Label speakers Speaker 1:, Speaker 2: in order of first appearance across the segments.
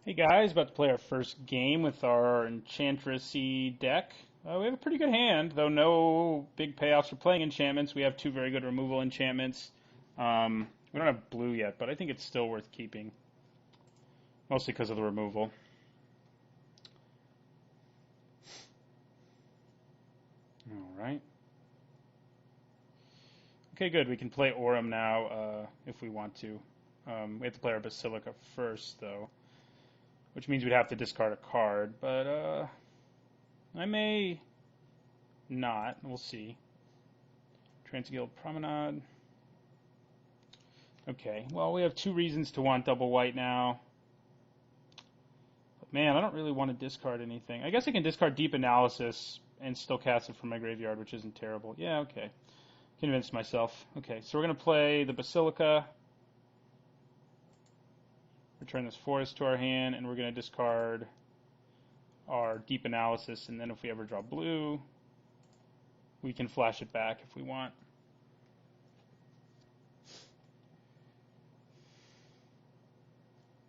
Speaker 1: Hey guys, about to play our first game with our Enchantressy deck. We have a pretty good hand, though no big payoffs for playing enchantments. We have two very good removal enchantments. We don't have blue yet, but I think it's still worth keeping, mostly because of the removal. All right. Okay, good. We can play Aurum now if we want to. We have to play our Basilica first, though, which means we'd have to discard a card, but I may not. We'll see. Transguild Promenade. Okay, well, we have two reasons to want double white now. But man, I don't really want to discard anything. I guess I can discard Deep Analysis and still cast it from my graveyard, which isn't terrible. Yeah, okay. Convinced myself. Okay, so we're going to play the Basilica. Return this forest to our hand, and we're going to discard our Deep Analysis, and then if we ever draw blue, we can flash it back if we want.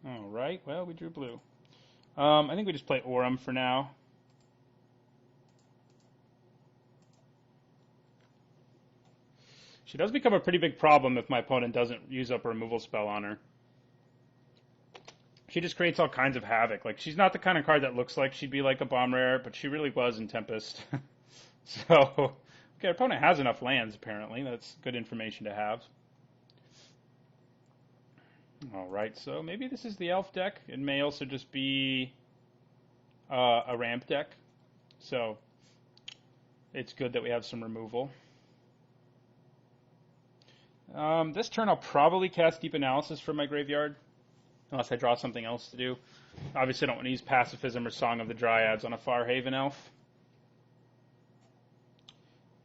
Speaker 1: All right, well, we drew blue. I think we just play Aurum for now. She does become a pretty big problem if my opponent doesn't use up a removal spell on her. She just creates all kinds of havoc. Like, she's not the kind of card that looks like she'd be like a bomb rare, but she really was in Tempest. So, okay, our opponent has enough lands, apparently. That's good information to have. All right, so maybe this is the elf deck. It may also just be a ramp deck. So it's good that we have some removal. This turn I'll probably cast Deep Analysis from my graveyard, unless I draw something else to do. Obviously I don't want to use Pacifism or Song of the Dryads on a Farhaven elf.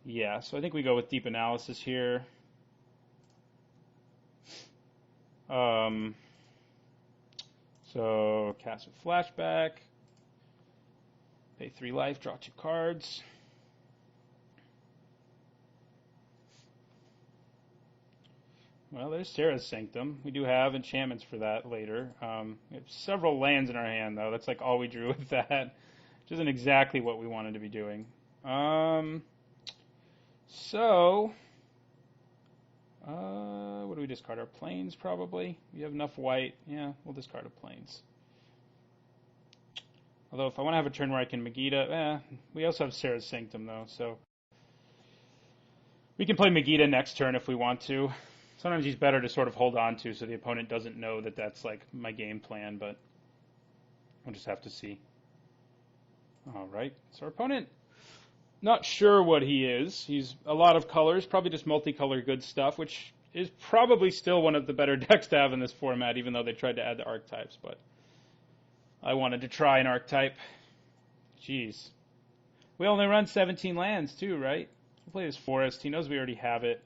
Speaker 1: Yeah, so I think we go with Deep Analysis here. So cast with Flashback, pay 3 life, draw 2 cards. Well, there's Sarah's Sanctum. We do have enchantments for that later. We have several lands in our hand, though. That's like all we drew with that, which isn't exactly what we wanted to be doing. What do we discard? Our Plains, probably. We have enough white. Yeah, we'll discard a Plains. Although, if I want to have a turn where I can Megiddo, we also have Sarah's Sanctum, though, so we can play Megiddo next turn if we want to. Sometimes he's better to sort of hold on to so the opponent doesn't know that that's like my game plan, but we'll just have to see. All right, so our opponent, not sure what he is. He's a lot of colors, probably just multicolor good stuff, which is probably still one of the better decks to have in this format, even though they tried to add the archetypes, but I wanted to try an archetype. Jeez. We only run 17 lands too, right? We'll play this forest. He knows we already have it.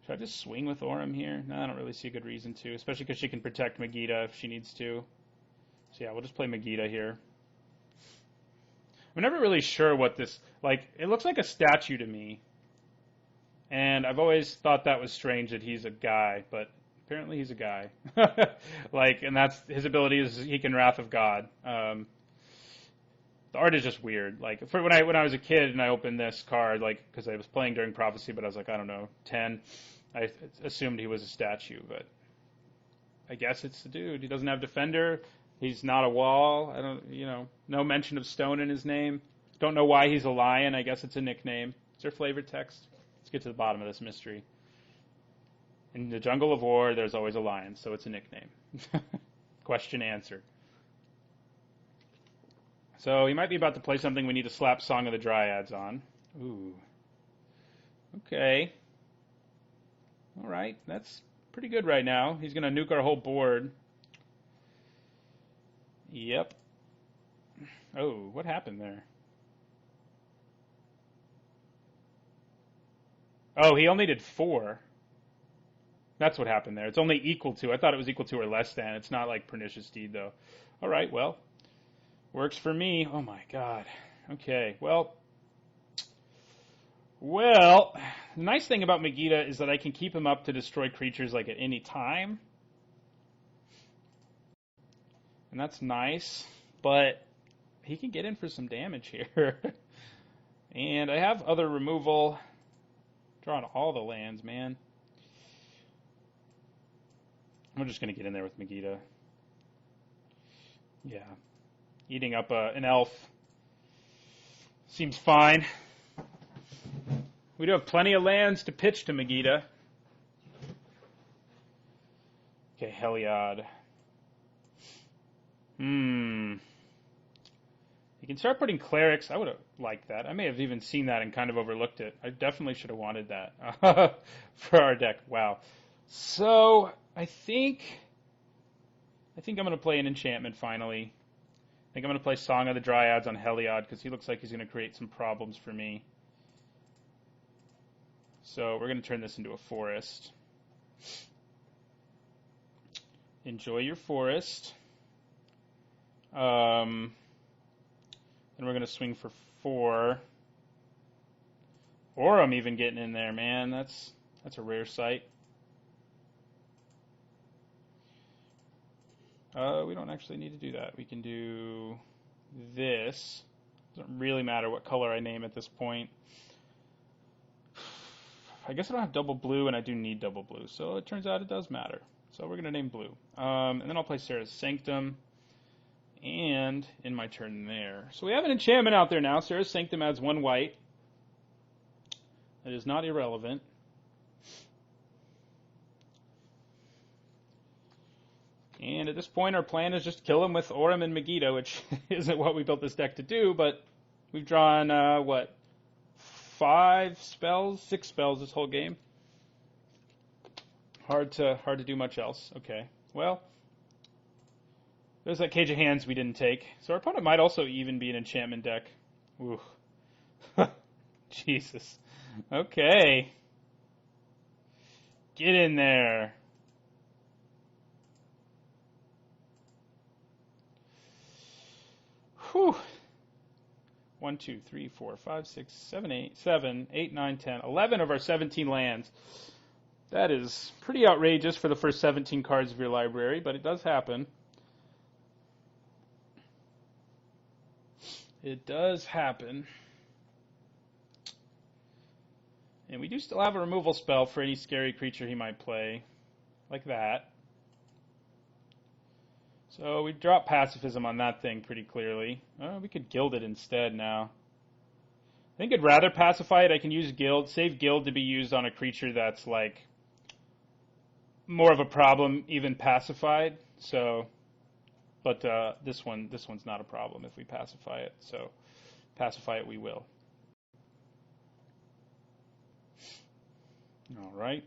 Speaker 1: Should I just swing with Aurum here? No, I don't really see a good reason to, especially because she can protect Megiddo if she needs to. So yeah, we'll just play Megiddo here. I'm never really sure what this, like, it looks like a statue to me. And I've always thought that was strange that he's a guy, but apparently he's a guy. Like, and that's, his ability is he can Wrath of God. The art is just weird. Like, when I was a kid and I opened this card, like, because I was playing during Prophecy, but I was like, I don't know, 10, I assumed he was a statue, but I guess it's the dude. He doesn't have Defender. He's not a wall. I don't, no mention of stone in his name. Don't know why he's a lion. I guess it's a nickname. Is there flavor text? Let's get to the bottom of this mystery. In the Jungle of War, there's always a lion, so it's a nickname. Question answered. So he might be about to play something we need to slap Song of the Dryads on. Ooh. Okay. All right, that's pretty good right now. He's going to nuke our whole board. Yep. Oh, what happened there? Oh, he only did 4. That's what happened there. It's only equal to. I thought it was equal to or less than. It's not like Pernicious Deed, though. All right, well, works for me. Oh, my God. Okay, well, the nice thing about Megiddo is that I can keep him up to destroy creatures like at any time. and that's nice, but he can get in for some damage here. And I have other removal. Drawing all the lands, man. I'm just going to get in there with Megiddo. Yeah. Eating up an elf seems fine. We do have plenty of lands to pitch to Megiddo. Okay, Heliod. You can start putting clerics. I would have liked that. I may have even seen that and kind of overlooked it. I definitely should have wanted that for our deck. Wow. So I think I'm going to play an enchantment finally. I think I'm going to play Song of the Dryads on Heliod because he looks like he's going to create some problems for me. So we're going to turn this into a forest. Enjoy your forest. And we're going to swing for 4. Aurum even getting in there, man. That's a rare sight. We don't actually need to do that. We can do this. Doesn't really matter what color I name at this point. I guess I don't have double blue, and I do need double blue. So it turns out it does matter. So we're going to name blue. And then I'll play Serra's Sanctum. And in my turn there. So we have an enchantment out there now. Serra's Sanctum adds 1 white. That is not irrelevant. And at this point, our plan is just to kill him with Aurum and Megiddo, which isn't what we built this deck to do, but we've drawn, 5 spells, 6 spells this whole game. Hard to do much else. Okay, well, there's that Cage of Hands we didn't take. So our opponent might also even be an enchantment deck. Ooh. Jesus. Okay. Get in there. Whew. 1, 2, 3, 4, 5, 6, 7, 8, 9, 10, 11 of our 17 lands. That is pretty outrageous for the first 17 cards of your library, but it does happen. It does happen. And we do still have a removal spell for any scary creature he might play. Like that. So we drop Pacifism on that thing pretty clearly. We could Gild it instead now. I think I'd rather pacify it. I can use Gild. Save Gild to be used on a creature that's like more of a problem, even pacified. So, but this one's not a problem if we pacify it. So pacify it we will. All right.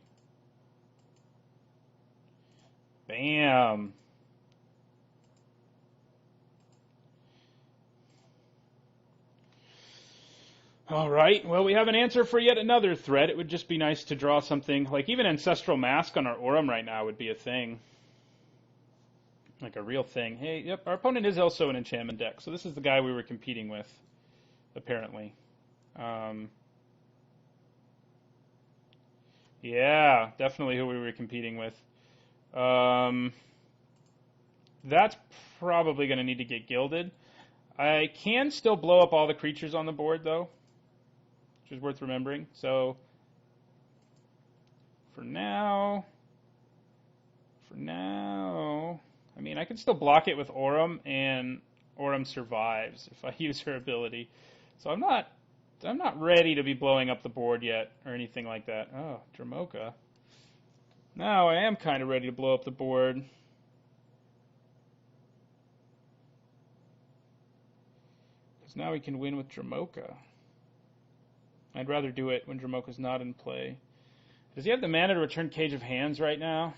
Speaker 1: Bam. All right, well, we have an answer for yet another threat. It would just be nice to draw something, like even Ancestral Mask on our Aurum right now would be a thing. Like a real thing. Hey, yep, our opponent is also an enchantment deck, so this is the guy we were competing with, apparently. Yeah, definitely who we were competing with. That's probably going to need to get gilded. I can still blow up all the creatures on the board, though, which is worth remembering. So, for now, I mean, I can still block it with Aurum, and Aurum survives if I use her ability. So I'm not ready to be blowing up the board yet, or anything like that. Oh, Dromoka. Now I am kind of ready to blow up the board. Because now we can win with Dromoka. I'd rather do it when Dromoka's not in play. Does he have the mana to return Cage of Hands right now?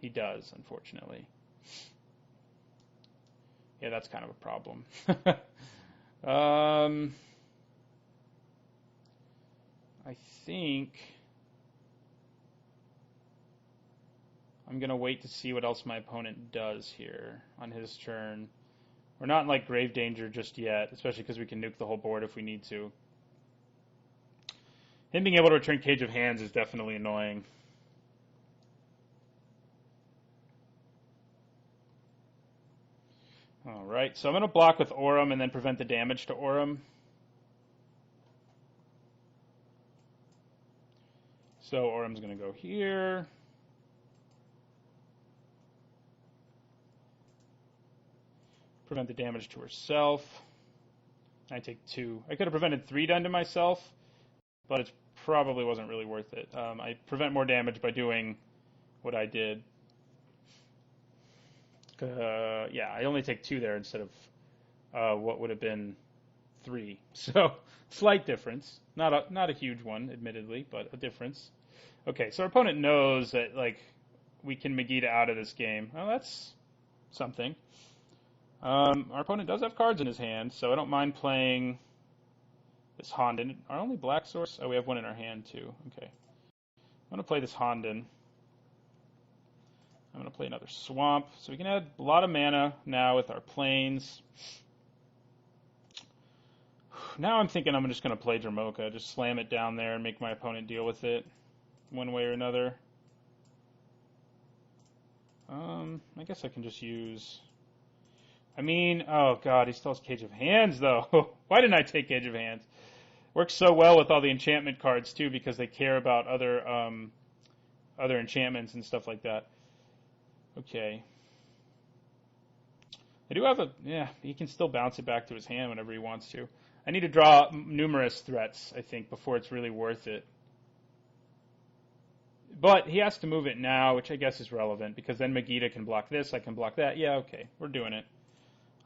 Speaker 1: He does, unfortunately. Yeah, that's kind of a problem. I think I'm going to wait to see what else my opponent does here on his turn. We're not in like grave danger just yet, especially because we can nuke the whole board if we need to. Him being able to return Cage of Hands is definitely annoying. All right, so I'm going to block with Aurum and then prevent the damage to Aurum. So Aurum's going to go here. Prevent the damage to herself. I take 2. I could have prevented 3 done to myself, but it probably wasn't really worth it. I prevent more damage by doing what I did. Yeah, I only take 2 there instead of what would have been 3. So slight difference, not a huge one, admittedly, but a difference. Okay, so our opponent knows that like we can Megiddo out of this game. Well, that's something. Our opponent does have cards in his hand, so I don't mind playing this Honden. Our only black source? Oh, we have one in our hand too. Okay, I'm gonna play this Honden. I'm going to play another Swamp. So we can add a lot of mana now with our planes. Now I'm thinking I'm just going to play Dromoka. Just slam it down there and make my opponent deal with it one way or another. I guess I can just use... I mean, oh god, he still has Cage of Hands though. Why didn't I take Cage of Hands? Works so well with all the enchantment cards too because they care about other enchantments and stuff like that. Okay. I do have yeah, he can still bounce it back to his hand whenever he wants to. I need to draw numerous threats, I think, before it's really worth it. But he has to move it now, which I guess is relevant, because then Megiddo can block this, I can block that. Yeah, okay, we're doing it.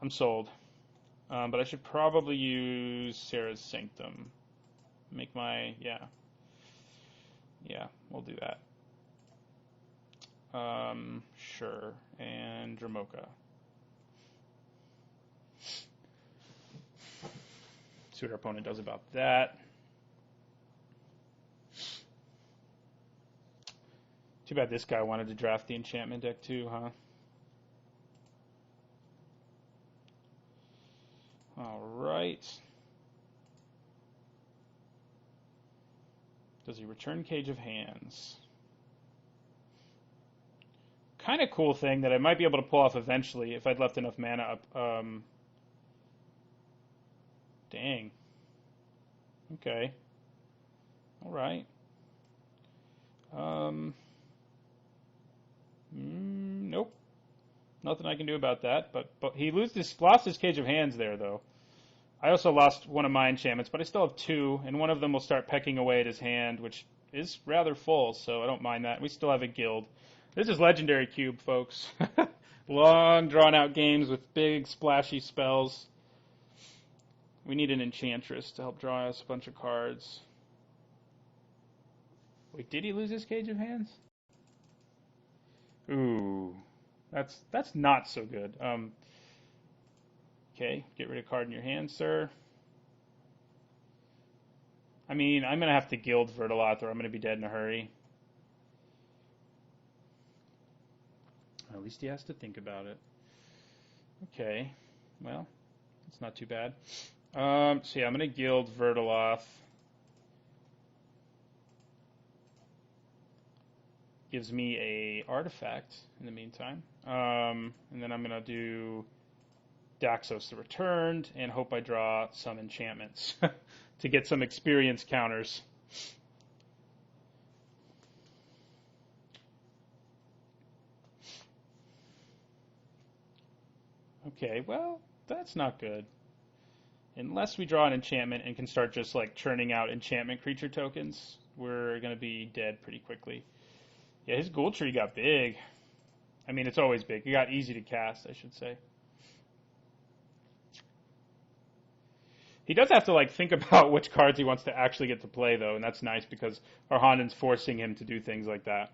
Speaker 1: I'm sold. But I should probably use Sarah's Sanctum. Make my, yeah. Yeah, we'll do that. Sure, and Dromoka. See what our opponent does about that. Too bad this guy wanted to draft the enchantment deck too, huh? Alright. Does he return Cage of Hands? Kind of cool thing that I might be able to pull off eventually if I'd left enough mana up. Dang. Okay. Alright. Nope. Nothing I can do about that. But he lost his Cage of Hands there, though. I also lost one of my enchantments, but I still have 2, and one of them will start pecking away at his hand, which is rather full, so I don't mind that. We still have a guild. This is Legendary Cube, folks. Long, drawn-out games with big, splashy spells. We need an Enchantress to help draw us a bunch of cards. Wait, did he lose his Cage of Hands? Ooh, that's not so good. Okay, get rid of card in your hand, sir. I mean, I'm going to have to guild Vertaloth or I'm going to be dead in a hurry. At least he has to think about it. Okay, well, it's not too bad. So yeah, I'm going to guild Vertaloth. Gives me a artifact in the meantime. And then I'm going to do Daxos the Returned and hope I draw some enchantments to get some experience counters. Okay, well, that's not good. Unless we draw an enchantment and can start just like churning out enchantment creature tokens, we're going to be dead pretty quickly. Yeah, his Ghoul Tree got big. I mean, it's always big. It got easy to cast, I should say. He does have to like think about which cards he wants to actually get to play, though, and that's nice because our Honden's forcing him to do things like that.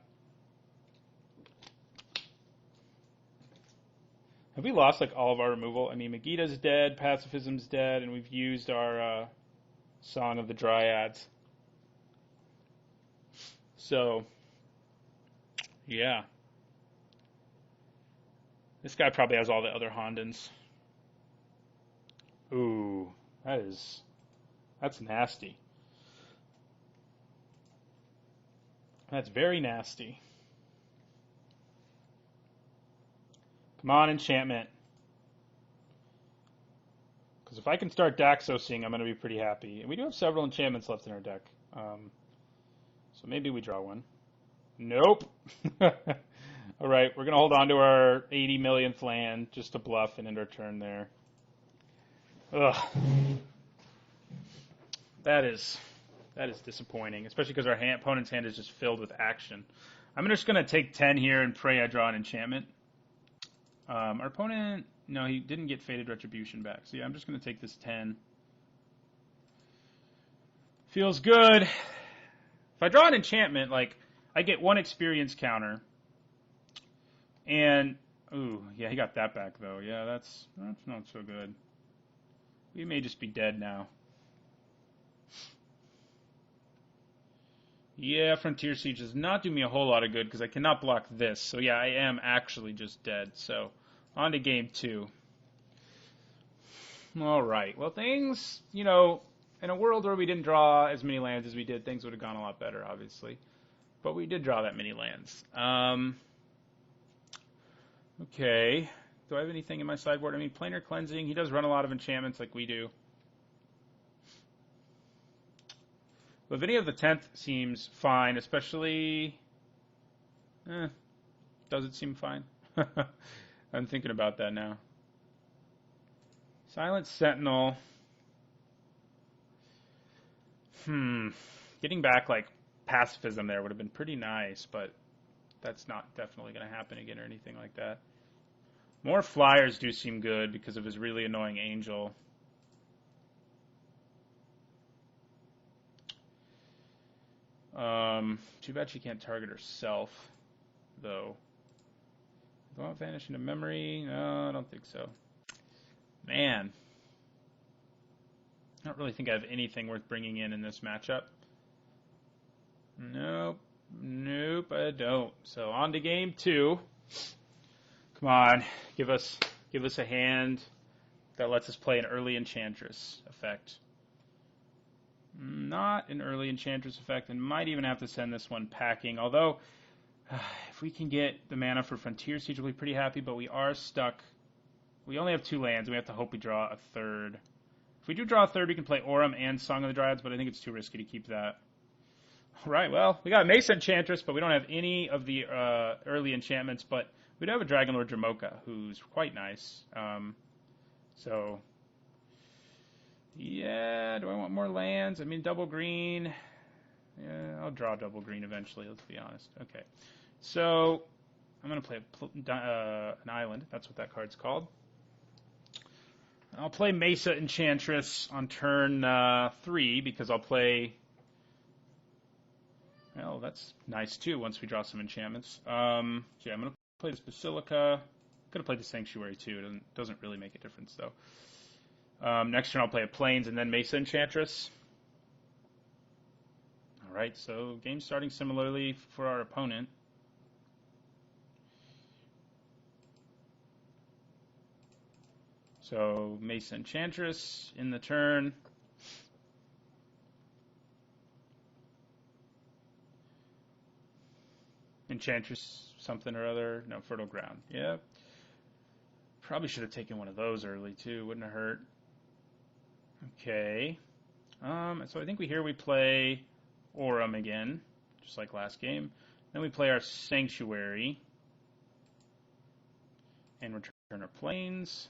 Speaker 1: Have we lost like all of our removal? I mean, Megiddo's dead, Pacifism's dead, and we've used our Song of the Dryads. So, yeah. This guy probably has all the other Hondens. Ooh, that's nasty. That's very nasty. Come on, enchantment. if I can start Daxosing, I'm going to be pretty happy. And we do have several enchantments left in our deck. So maybe we draw one. Nope. All right, we're going to hold on to our 80 millionth land just to bluff and end our turn there. Ugh. That is disappointing, especially because our opponent's hand is just filled with action. I'm just going to take 10 here and pray I draw an enchantment. Our opponent, no, he didn't get Fated Retribution back. So yeah, I'm just going to take this 10. Feels good. If I draw an enchantment, like, I get 1 experience counter. And, ooh, yeah, he got that back, though. Yeah, that's not so good. We may just be dead now. Yeah, Frontier Siege does not do me a whole lot of good because I cannot block this. So yeah, I am actually just dead. So on to game 2. All right. Well, things, in a world where we didn't draw as many lands as we did, things would have gone a lot better, obviously. But we did draw that many lands. Okay. Do I have anything in my sideboard? I mean, Planar Cleansing. He does run a lot of enchantments like we do. Lavinia of the 10th seems fine, especially... does it seem fine? I'm thinking about that now. Silent Sentinel. Getting back, like, pacifism there would have been pretty nice, but that's not definitely going to happen again or anything like that. More flyers do seem good because of his really annoying angel. Too bad she can't target herself, though. Do I want Vanish into Memory? No, I don't think so. Man. I don't really think I have anything worth bringing in this matchup. Nope, I don't. So on to game 2. Come on, give us a hand that lets us play an early Enchantress effect. Not an early Enchantress effect, and might even have to send this one packing. Although, if we can get the mana for Frontier Siege, we'll be pretty happy, but we are stuck. We only have 2 lands, and we have to hope we draw a third. If we do draw a third, we can play Aurum and Song of the Dryads, but I think it's too risky to keep that. All right, well, we got a Mesa Enchantress, but we don't have any of the early enchantments, but we do have a Dragonlord Dromoka, who's quite nice. So... yeah, do I want more lands? I mean, double green. Yeah, I'll draw double green eventually, let's be honest. Okay, so I'm going to play an island. That's what that card's called. I'll play Mesa Enchantress on turn 3 because I'll play... well, that's nice too once we draw some enchantments. So yeah, I'm going to play this Basilica. I'm going to play the Sanctuary too. It doesn't really make a difference though. Next turn I'll play a Plains and then Mesa Enchantress. Alright, so game starting similarly for our opponent. So Mesa Enchantress in the turn. Enchantress something or other. No, Fertile Ground. Yeah. Probably should have taken one of those early too. Wouldn't have hurt. Okay. So I think we play Aurum again, just like last game. Then we play our Sanctuary and return our Plains.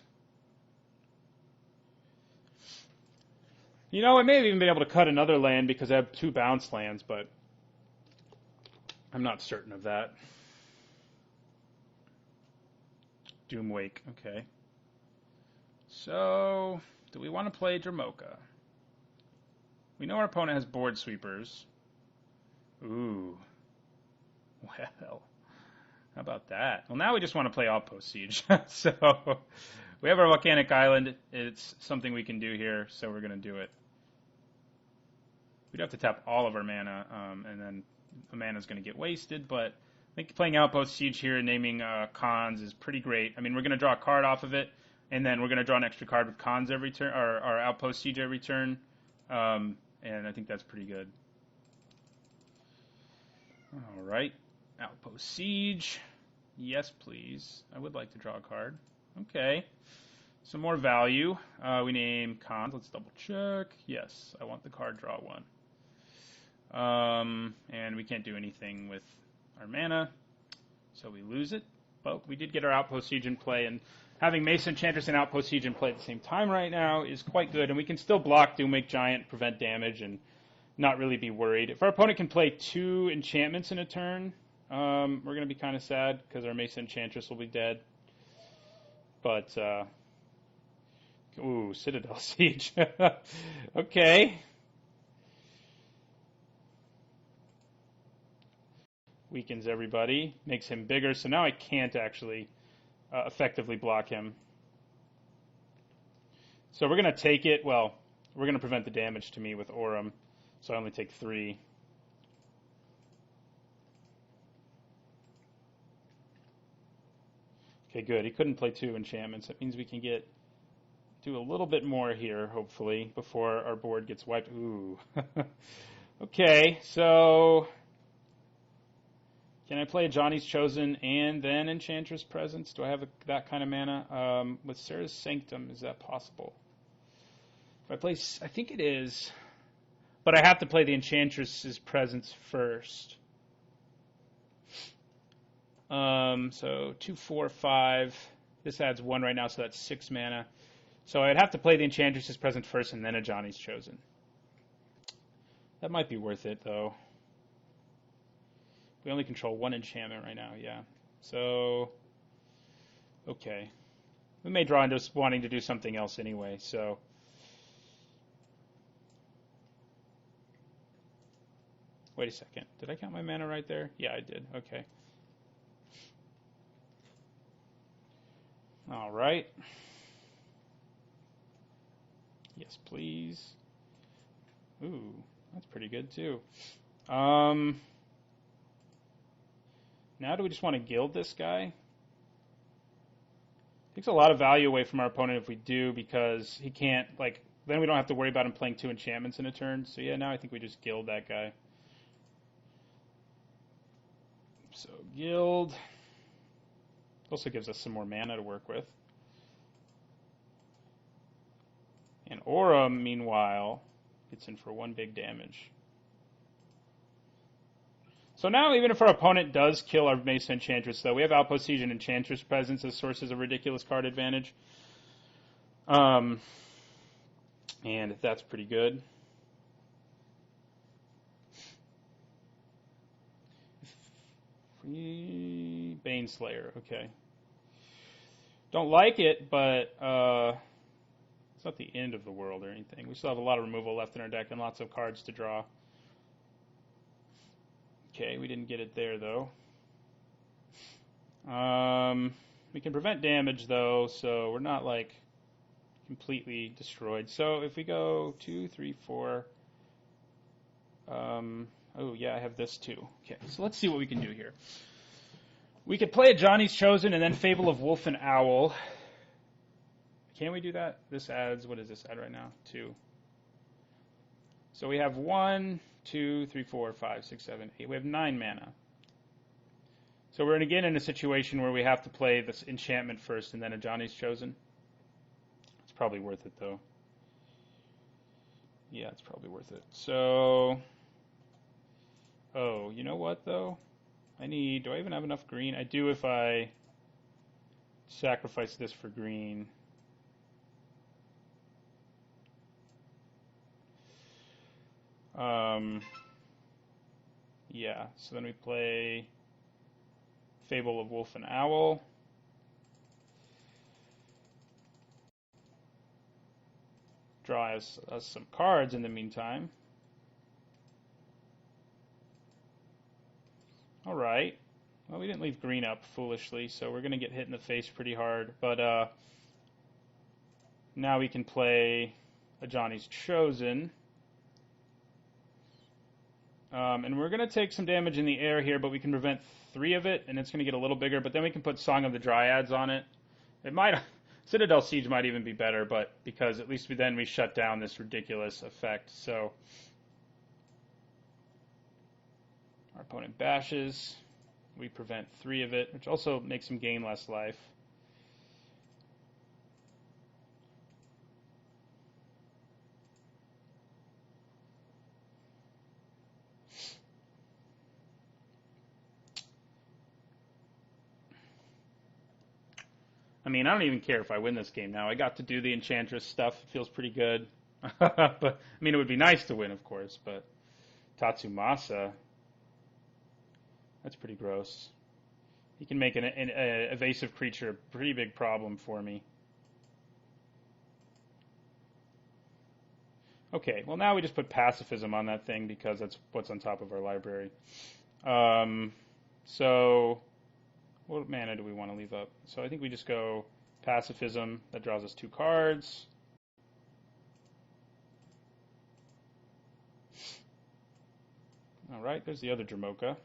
Speaker 1: I may have even been able to cut another land because I have 2 bounce lands, but I'm not certain of that. Doomwake, okay. So, do we want to play Dromoka? We know our opponent has Board Sweepers. Ooh. Well, how about that? Well, now we just want to play Outpost Siege. So, we have our Volcanic Island. It's something we can do here, so we're going to do it. We'd have to tap all of our mana, and then the mana's going to get wasted, but I think playing Outpost Siege here and naming Khans is pretty great. I mean, we're going to draw a card off of it, and then we're going to draw an extra card with Khans every turn, or Outpost Siege every turn, and I think that's pretty good. All right, Outpost Siege. Yes, please. I would like to draw a card. Okay. some more value. We name Khans. Let's double check. Yes, I want the card draw one. And we can't do anything with our mana, so we lose it. But we did get our Outpost Siege in play, and having Mason Enchantress and Outpost Siege in play at the same time right now is quite good, and we can still block Doomwake Giant, prevent damage, and not really be worried. If our opponent can play 2 enchantments in a turn, we're going to be kind of sad, because our Mason Enchantress will be dead. But, ooh, Citadel Siege. Okay. Weakens everybody, makes him bigger, so now I can't actually effectively block him. So we're going to take it, well, we're going to prevent the damage to me with Aurum, so I only take 3. Okay, good. He couldn't play 2 enchantments. That means we can do a little bit more here, hopefully, before our board gets wiped. Ooh. Okay, so can I play Johnny's Chosen and then Enchantress Presence? Do I have that kind of mana? With Serra's Sanctum, is that possible? If I play, I think it is, but I have to play the Enchantress's Presence first. So 2, 4, 5. This adds 1 right now, so that's 6 mana. So I'd have to play the Enchantress's Presence first and then a Johnny's Chosen. That might be worth it, though. We only control 1 enchantment right now, yeah. So, okay. We may draw into wanting to do something else anyway, so. Wait a second. Did I count my mana right there? Yeah, I did. Okay. All right. Yes, please. Ooh, that's pretty good, too. Now do we just want to gild this guy? Takes a lot of value away from our opponent if we do, because he can't, like, then we don't have to worry about him playing 2 enchantments in a turn. So yeah, now I think we just gild that guy. So gild. Also gives us some more mana to work with. And Aurum, meanwhile, gets in for 1 big damage. So now, even if our opponent does kill our Mason Enchantress, though, we have Outpost Siege and Enchantress Presence as sources of ridiculous card advantage. And that's pretty good. Baneslayer, okay. Don't like it, but it's not the end of the world or anything. We still have a lot of removal left in our deck and lots of cards to draw. Okay, we didn't get it there, though. We can prevent damage, though, so we're not, like, completely destroyed. So if we go 2, 3, 4... oh, yeah, I have this, too. Okay, so let's see what we can do here. We could play a Johnny's Chosen and then Fable of Wolf and Owl. Can we do that? This adds, what does this add right now? 2. So we have 1, 2, 3, 4, 5, 6, 7, 8. We have 9 mana. So we're again in a situation where we have to play this enchantment first and then a Johnny's Chosen. It's probably worth it, though. Yeah, it's probably worth it. So, oh, you know what, though? Do I even have enough green? I do if I sacrifice this for green. Yeah, so then we play Fable of Wolf and Owl. Draw us some cards in the meantime. All right. Well, we didn't leave green up foolishly, so we're going to get hit in the face pretty hard. But now we can play a Johnny's Chosen. And we're going to take some damage in the air here, but we can prevent 3 of it, and it's going to get a little bigger. But then we can put Song of the Dryads on it. Citadel Siege might even be better, but because at least then we shut down this ridiculous effect. So our opponent bashes. We prevent 3 of it, which also makes him gain less life. I mean, I don't even care if I win this game now. I got to do the Enchantress stuff. It feels pretty good. But I mean, it would be nice to win, of course. But Tatsumasa, that's pretty gross. He can make an evasive creature a pretty big problem for me. Okay, well now we just put pacifism on that thing because that's what's on top of our library. So what mana do we want to leave up? So I think we just go pacifism. That draws us 2 cards. All right, there's the other Dromoka.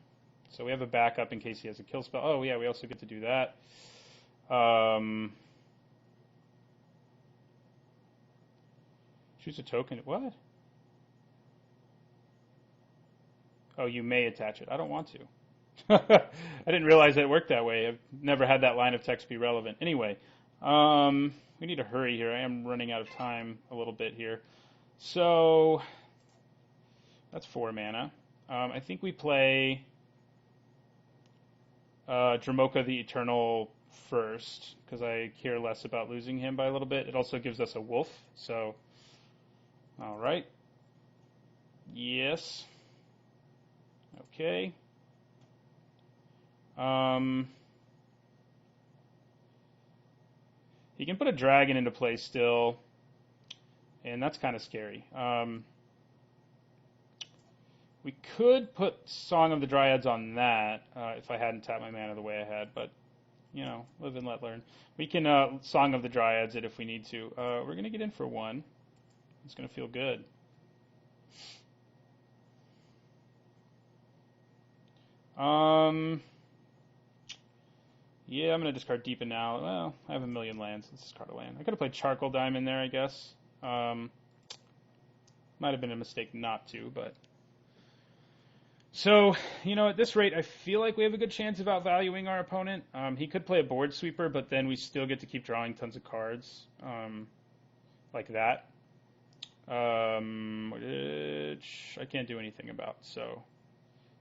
Speaker 1: So we have a backup in case he has a kill spell. Oh yeah, we also get to do that. Choose a token. What? Oh, you may attach it. I don't want to. I didn't realize that it worked that way. I've never had that line of text be relevant. Anyway, we need to hurry here. I am running out of time a little bit here. So that's 4 mana. I think we play Dromoka the Eternal first because I care less about losing him by a little bit. It also gives us a wolf. So, all right. Yes. Okay. He can put a dragon into play still, and that's kind of scary. We could put Song of the Dryads on that if I hadn't tapped my mana the way I had, but, you know, live and let learn. We can Song of the Dryads it if we need to. We're going to get in for 1. It's going to feel good. Yeah, I'm going to discard Deepen now. Well, I have a million lands. Let's discard a land. I could have played Charcoal Diamond there, I guess. Might have been a mistake not to, but... So, you know, at this rate, I feel like we have a good chance of outvaluing our opponent. He could play a board sweeper, but then we still get to keep drawing tons of cards, like that, which I can't do anything about. So,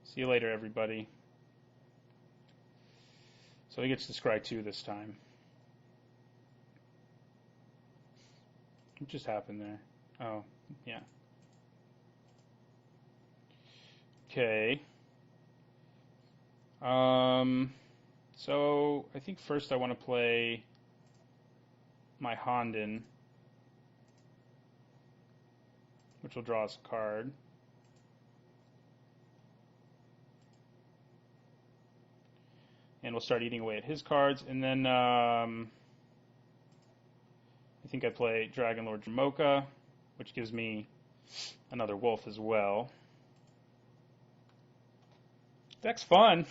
Speaker 1: see you later, everybody. So he gets to scry 2 this time. What just happened there? Oh, yeah. Okay. So I think first I want to play my Honden, which will draw us a card. And we'll start eating away at his cards. And then I think I play Dragonlord Dromoka, which gives me another wolf as well. Deck's fun.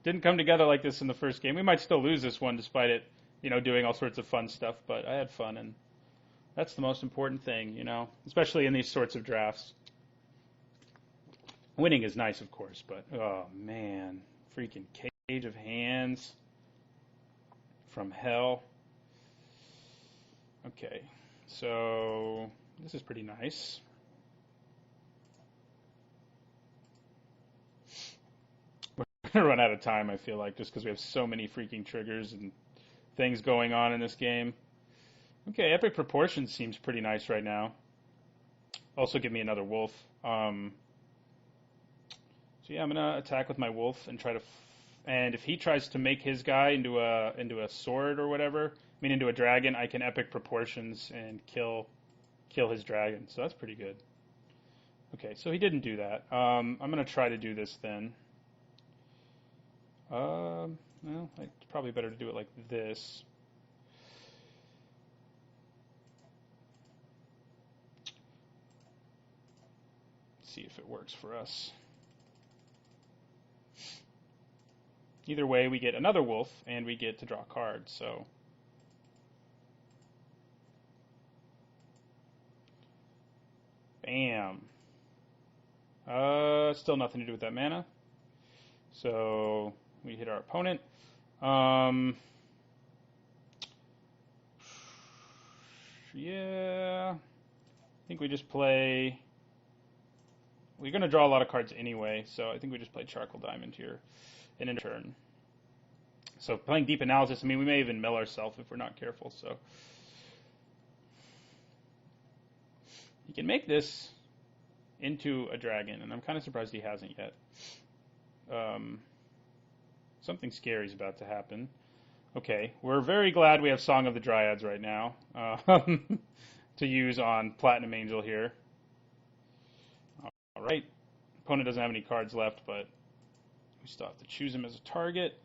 Speaker 1: Didn't come together like this in the first game. We might still lose this one despite it, you know, doing all sorts of fun stuff, but I had fun, and that's the most important thing, you know, especially in these sorts of drafts. Winning is nice, of course, but, oh, man, freaking Cage of Hands from hell. Okay, so this is pretty nice. We're going to run out of time, I feel like, just because we have so many freaking triggers and things going on in this game. Okay, Epic Proportions seems pretty nice right now. Also give me another wolf. So yeah, I'm going to attack with my wolf and try to... and if he tries to make his guy into a sword or whatever, I mean into a dragon, I can Epic Proportions and kill his dragon. So that's pretty good. Okay, so he didn't do that. I'm going to try to do this then. Well, it's probably better to do it like this. Let's see if it works for us. Either way, we get another wolf, and we get to draw cards, so... Bam. Still nothing to do with that mana. So, we hit our opponent. Yeah... I think we just play... We're going to draw a lot of cards anyway, so I think we just play Charcoal Diamond here in turn. So playing Deep Analysis, I mean, we may even mill ourselves if we're not careful. So he can make this into a dragon, and I'm kind of surprised he hasn't yet. Something scary is about to happen. Okay, we're very glad we have Song of the Dryads right now to use on Platinum Angel here. All right, opponent doesn't have any cards left, but we still have to choose him as a target.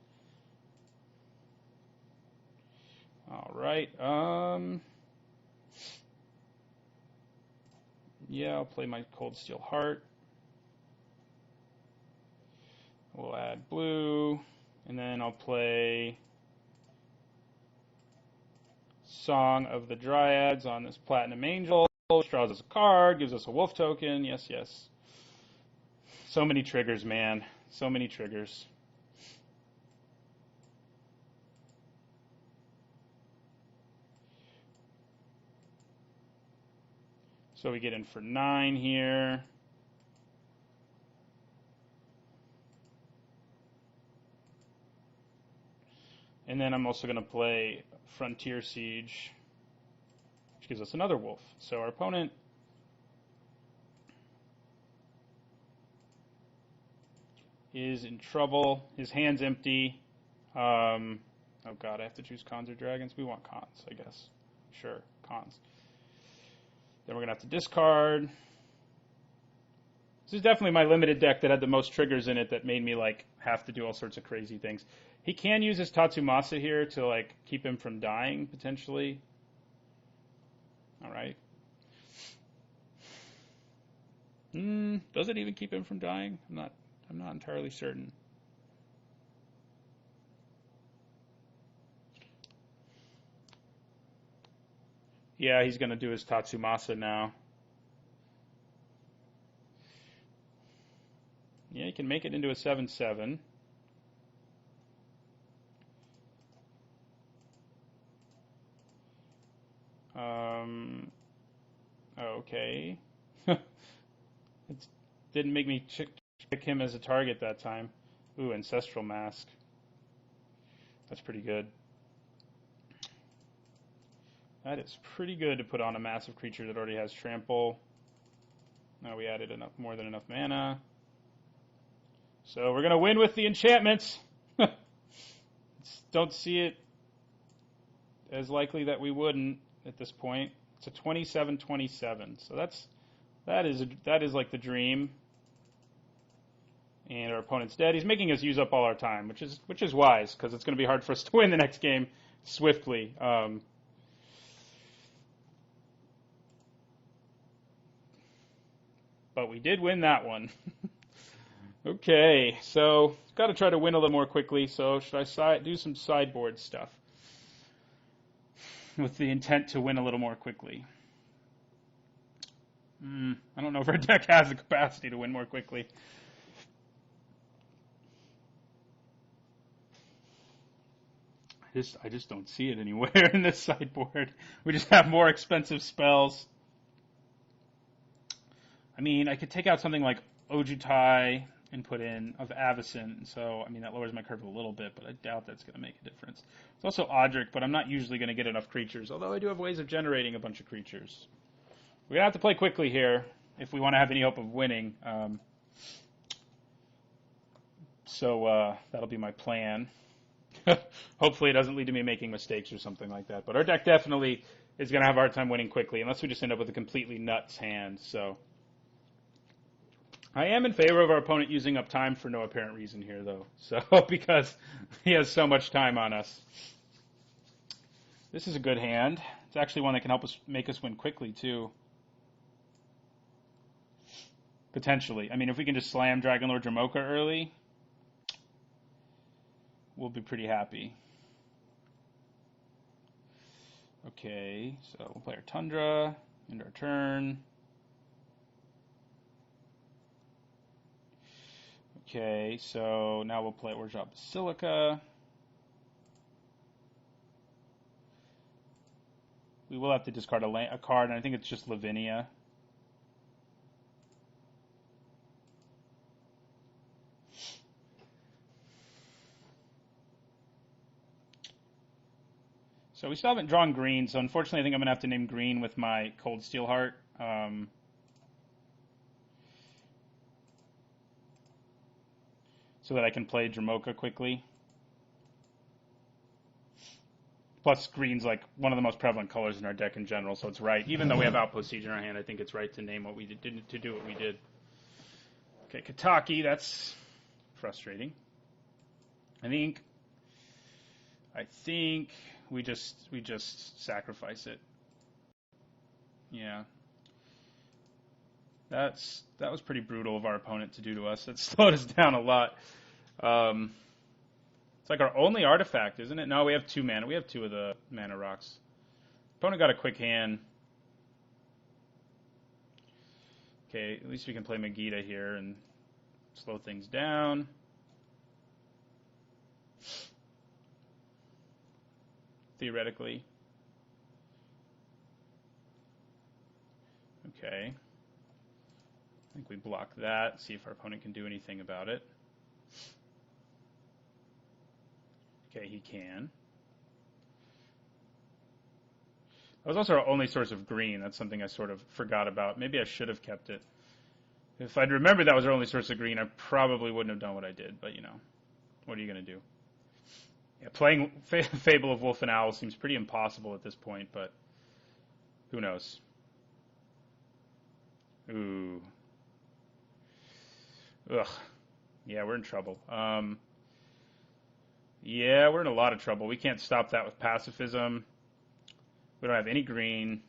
Speaker 1: All right. Yeah, I'll play my Cold Steel Heart. We'll add blue, and then I'll play Song of the Dryads on this Platinum Angel, which draws us a card, gives us a wolf token. Yes, yes. So many triggers, man. So many triggers. So we get in for 9 here. And then I'm also going to play Frontier Siege, which gives us another wolf. So our opponent is in trouble. His hand's empty. Oh god, I have to choose cons or dragons. We want cons, I guess. Sure, cons. Then we're going to have to discard. This is definitely my limited deck that had the most triggers in it that made me like have to do all sorts of crazy things. He can use his Tatsumasa here to like keep him from dying potentially. All right. Does it even keep him from dying? I'm not entirely certain. Yeah, he's going to do his Tatsumasa now. Yeah, he can make it into a 7/7. Okay. It didn't make me pick him as a target that time. Ooh, Ancestral Mask. That's pretty good. That is pretty good to put on a massive creature that already has trample. Now we added more than enough mana. So we're going to win with the enchantments. Don't see it as likely that we wouldn't at this point. It's a 27-27. So that is like the dream. And our opponent's dead. He's making us use up all our time, which is wise because it's going to be hard for us to win the next game swiftly. But we did win that one. Okay, so got to try to win a little more quickly. So should I do some sideboard stuff with the intent to win a little more quickly? I don't know if our deck has the capacity to win more quickly. I just don't see it anywhere in this sideboard. We just have more expensive spells. I mean, I could take out something like Ojutai and put in of Avacyn, so I mean that lowers my curve a little bit, but I doubt that's going to make a difference. It's also Odric, but I'm not usually going to get enough creatures, although I do have ways of generating a bunch of creatures. We're going to have to play quickly here if we want to have any hope of winning. So that'll be my plan. Hopefully it doesn't lead to me making mistakes or something like that, but our deck definitely is going to have a hard time winning quickly, unless we just end up with a completely nuts hand, so... I am in favor of our opponent using up time for no apparent reason here, though. So, because he has so much time on us. This is a good hand. It's actually one that can help us make us win quickly, too. Potentially. I mean, if we can just slam Dragonlord Dromoka early, we'll be pretty happy. Okay, so we'll play our Tundra, end our turn. Okay, so now we'll play Orzhov Basilica. We will have to discard a card, and I think it's just Lavinia. So we still haven't drawn green, so unfortunately I think I'm going to have to name green with my Cold Steel Heart. So that I can play Dromoka quickly. Plus, green's like one of the most prevalent colors in our deck in general, so it's right. Even though we have Outpost Siege in our hand, I think it's right to name what we did, to do what we did. Okay, Kataki, that's frustrating. I think we just sacrifice it. Yeah. That was pretty brutal of our opponent to do to us. It slowed us down a lot. It's like our only artifact, isn't it? No, we have 2 mana. We have 2 of the mana rocks. Opponent got a quick hand. Okay, at least we can play Megiddo here and slow things down. Theoretically. Okay. I think we block that, see if our opponent can do anything about it. Okay, he can. That was also our only source of green. That's something I sort of forgot about. Maybe I should have kept it. If I'd remembered that was our only source of green, I probably wouldn't have done what I did. But, you know, what are you going to do? Yeah, playing Fable of Wolf and Owl seems pretty impossible at this point, but who knows? Ooh. Ugh. Yeah, we're in trouble. Yeah, we're in a lot of trouble. We can't stop that with pacifism. We don't have any green.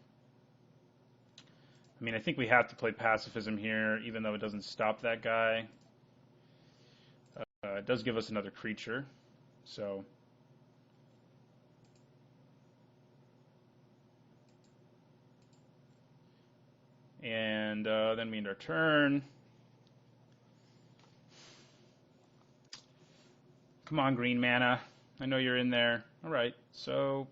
Speaker 1: I mean, I think we have to play pacifism here, even though it doesn't stop that guy. It does give us another creature, so... And then we end our turn. Come on, green mana. I know you're in there. All right, so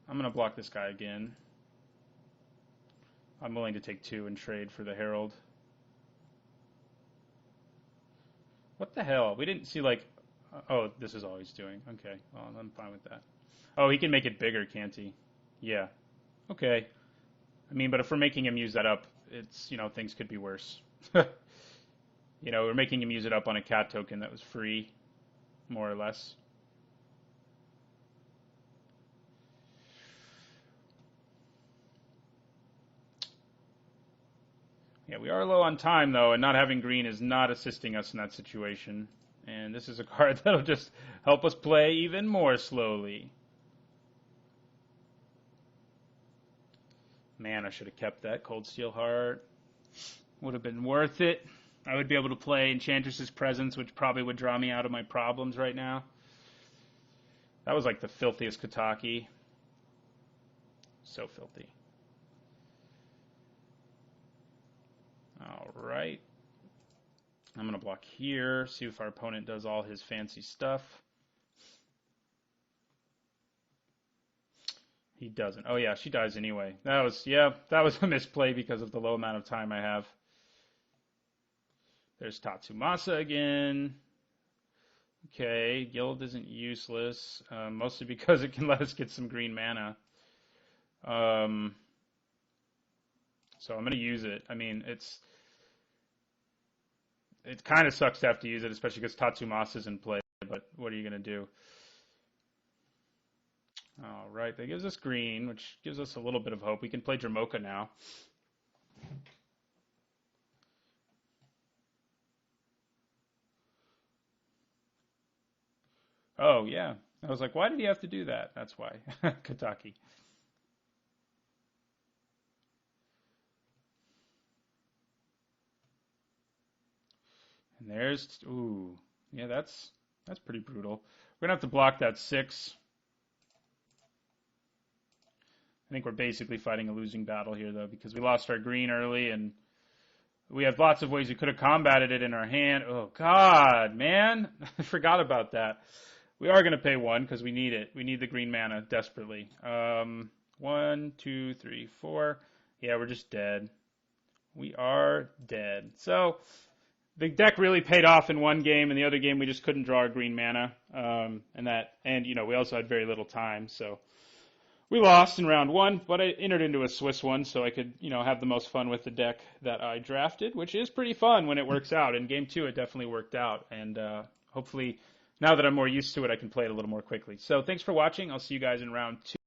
Speaker 1: I'm going to block this guy again. I'm willing to take 2 and trade for the Herald. What the hell? We didn't see, like... Oh, this is all he's doing. Okay, well, I'm fine with that. Oh, he can make it bigger, can't he? Yeah. Okay. I mean, but if we're making him use that up, it's, you know, things could be worse. You know, we're making him use it up on a cat token that was free, more or less. Yeah, we are low on time, though, and not having green is not assisting us in that situation. And this is a card that'll just help us play even more slowly. Man, I should have kept that Cold Steel Heart. Would have been worth it. I would be able to play Enchantress's Presence, which probably would draw me out of my problems right now. That was like the filthiest Kataki. So filthy. All right. I'm going to block here, see if our opponent does all his fancy stuff. He doesn't. Oh, yeah, she dies anyway. That was a misplay because of the low amount of time I have. There's Tatsumasa again. Okay, Guild isn't useless, mostly because it can let us get some green mana. So I'm going to use it. I mean, it kind of sucks to have to use it, especially because Tatsumasa's in play, but what are you going to do? All right, that gives us green, which gives us a little bit of hope. We can play Dromoka now. Oh, yeah. I was like, why did he have to do that? That's why. Kataki. And there's... Ooh. Yeah, that's pretty brutal. We're going to have to block that 6. I think we're basically fighting a losing battle here, though, because we lost our green early, and we have lots of ways we could have combated it in our hand. Oh, God, man. I forgot about that. We are going to pay 1 because we need it. We need the green mana desperately. 1, 2, 3, 4. Yeah, we're just dead. We are dead. So the deck really paid off in one game, and the other game we just couldn't draw our green mana, and we also had very little time, so we lost in round one. But I entered into a Swiss one, so I could have the most fun with the deck that I drafted, which is pretty fun when it works out. In game two, it definitely worked out, and hopefully now that I'm more used to it, I can play it a little more quickly. So thanks for watching. I'll see you guys in round two.